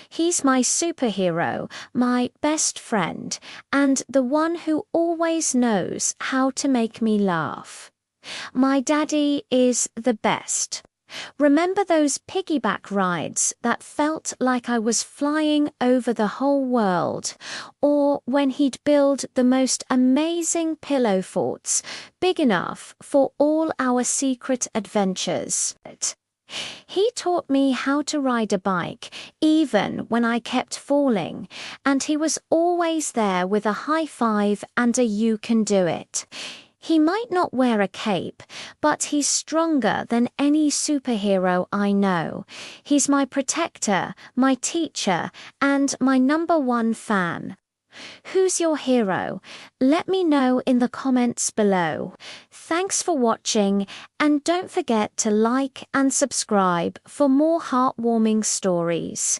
He's my superhero, my best friend, and the one who always knows how to make me laugh. My daddy is the best. Remember those piggyback rides that felt like I was flying over the whole world? Or when he'd build the most amazing pillow forts, big enough for all our secret adventures? He taught me how to ride a bike, even when I kept falling, and he was always there with a high five and a "you can do it." He might not wear a cape, but he's stronger than any superhero I know. He's my protector, my teacher, and my #1 fan. Who's your hero? Let me know in the comments below. Thanks for watching, and don't forget to like and subscribe for more heartwarming stories.